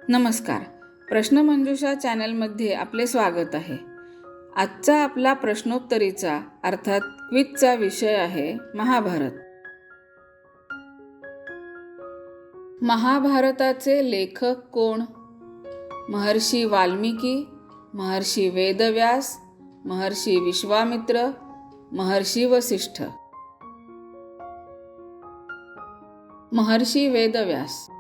नमस्कार. प्रश्नमंजुषा चॅनलमध्ये आपले स्वागत आहे. आजचा आपला प्रश्नोत्तरीचा अर्थात क्विजचा विषय आहे महाभारत. महाभारताचे लेखक कोण? महर्षी वाल्मिकी, महर्षी वेदव्यास, महर्षी विश्वामित्र, महर्षी वसिष्ठ. महर्षी वेदव्यास.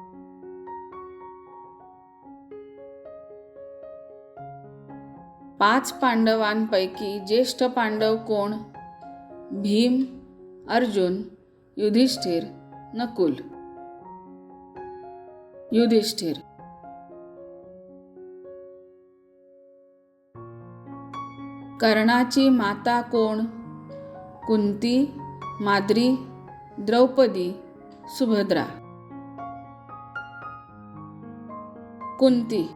पाच पांडवांपैकी ज्येष्ठ पांडव कोण? भीम, अर्जुन, युधिष्ठिर, नकुल. युधिष्ठिर. कर्णाची माता कोण? कुंती, माद्री, द्रौपदी, सुभद्रा. कुंती.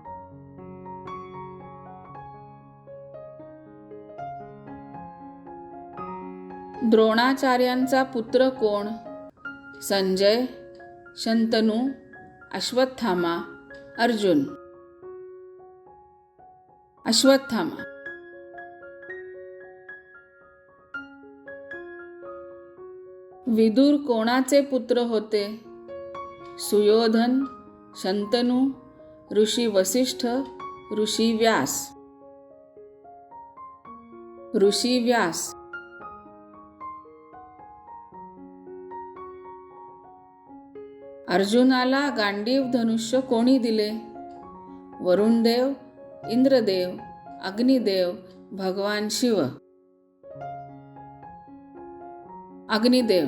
द्रोणाचार्यांचा पुत्र कोण? संजय, शंतनू, अश्वत्थामा, अर्जुन. अश्वत्थामा. विदुर कोणाचे पुत्र होते? सुयोधन, शंतनू, ऋषी वसिष्ठ, ऋषी व्यास. ऋषी व्यास. अर्जुनाला गांडीव धनुष्य कोणी दिले? वरुणदेव, इंद्रदेव, अग्निदेव, भगवान शिव. अग्निदेव.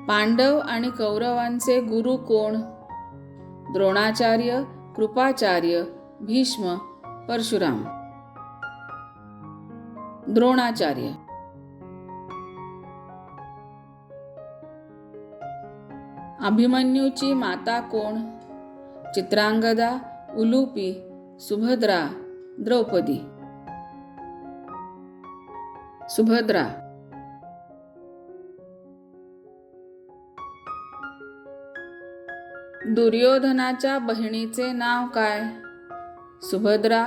पांडव आणि कौरवांचे गुरु कोण? द्रोणाचार्य, कृपाचार्य, भीष्म, परशुराम. द्रोणाचार्य. अभिमन्यूची माता कोण? चित्रांगदा, उलूपी, सुभद्रा, द्रौपदी. सुभद्रा. दुर्योधनाच्या बहिणीचे नाव काय? सुभद्रा,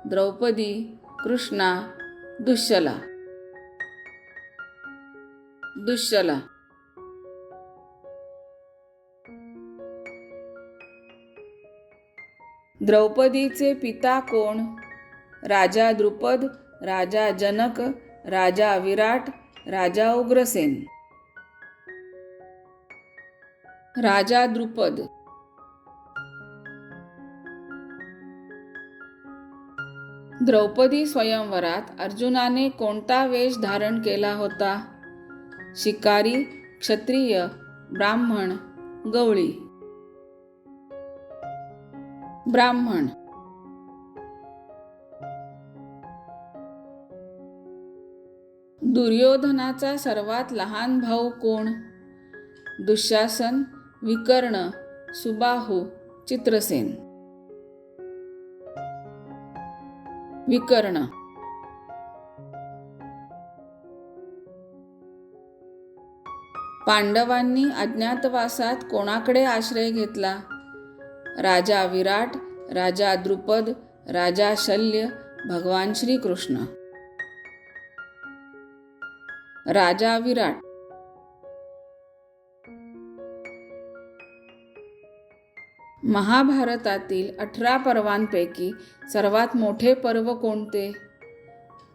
द्रौपदी, कृष्णा, दुश्शला. दुश्शला. द्रौपदीचे पिता कोण? राजा द्रुपद, राजा जनक, राजा विराट, राजा उग्रसेन. राजा द्रुपद. द्रौपदी स्वयंवरात अर्जुनाने कोणता वेश धारण केला होता? शिकारी, क्षत्रिय, ब्राह्मण, गवळी. ब्राह्मण. दुर्योधनाचा सर्वात लहान भाऊ कोण? दुःशासन, विकर्ण, सुबाहू, चित्रसेन. विकर्ण. पांडवांनी अज्ञातवासात कोणाकडे आश्रय घेतला? राजा विराट, राजा द्रुपद, राजा शल्य, भगवान श्रीकृष्ण. राजा विराट. महाभारतातील 18 पर्वांपैकी सर्वात मोठे पर्व कोणते?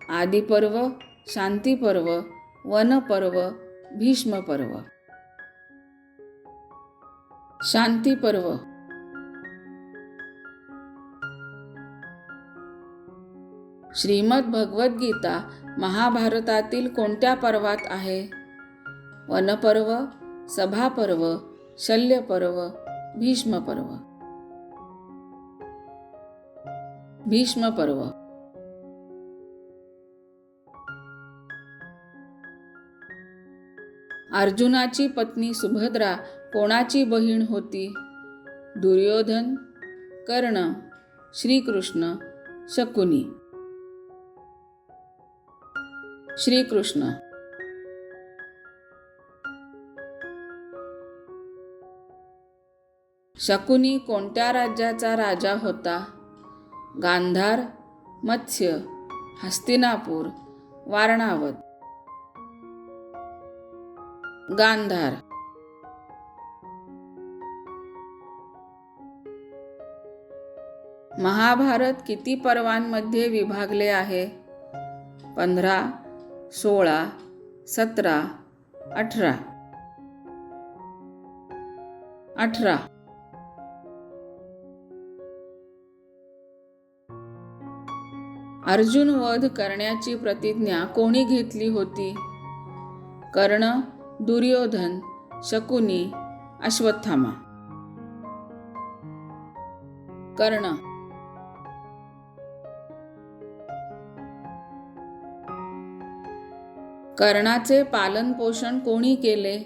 आदिपर्व, शांतीपर्व, वनपर्व, भीष्मपर्व. शांतीपर्व. श्रीमद भगवद्गीता महाभारतातील कोणत्या पर्वात आहे? वनपर्व, सभापर्व, शल्यपर्व, भीष्मपर्व. भीष्मपर्व. अर्जुनाची पत्नी सुभद्रा कोणाची बहीण होती? दुर्योधन, कर्ण, श्रीकृष्ण, शकुनी. श्रीकृष्ण. शकुनी कोणत्या राज्याचा राजा होता? गांधार, मत्स्य, हस्तिनापूर, वारणावत. गांधार. महाभारत किती पर्वांमध्ये विभागले आहे? 15, 16, 17, 18. 18. अर्जुन वध करण्याची प्रतिज्ञा कोणी घेतली होती? कर्ण, दुर्योधन, शकुनी, अश्वत्थामा. कर्ण. कर्णाचे पालनपोषण कोणी केले?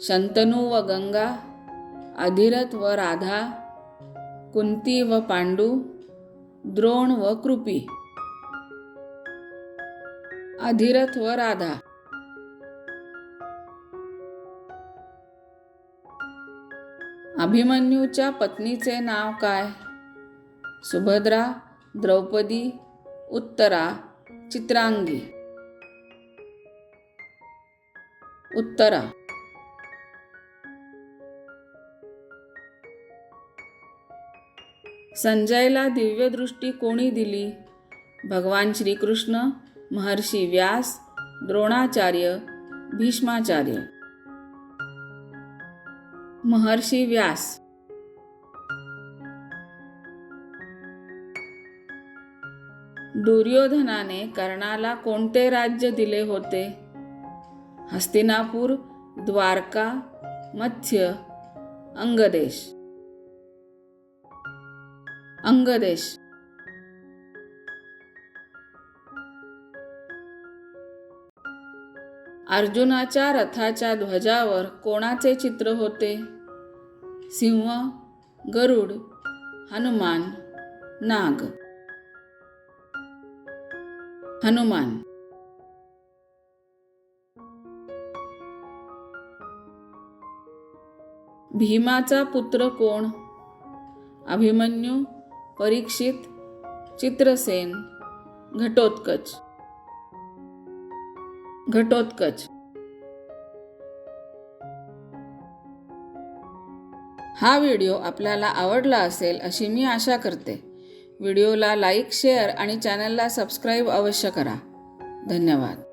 शंतनू व गंगा, अधिरथ व राधा, कुंती व पांडू, द्रोण व कृपी. अधिरथ व राधा. अभिमन्यूच्या पत्नीचे नाव काय? सुभद्रा, द्रौपदी, उत्तरा, चित्रांगी. उत्तरा. संजयला दिव्यदृष्टी कोणी दिली? भगवान श्रीकृष्ण, महर्षी व्यास, द्रोणाचार्य, भीष्माचार्य. महर्षी व्यास. दुर्योधनाने कर्णाला कोणते राज्य दिले होते? हस्तिनापूर, द्वारका, मत्स्य, अंगदेश. अंगदेश. अर्जुनाच्या रथाच्या ध्वजावर कोणाचे चित्र होते? सिंह, गरुड, हनुमान, नाग. हनुमान. भीमाचा पुत्र कोण? अभिमन्यू, परीक्षित, चित्रसेन, घटोत्कच. घटोत्कच. हा व्हिडिओ आपल्याला आवडला असेल अशी मी आशा करते. व्हिडिओला लाईक, शेअर आणि चॅनलला सबस्क्राईब अवश्य करा. धन्यवाद.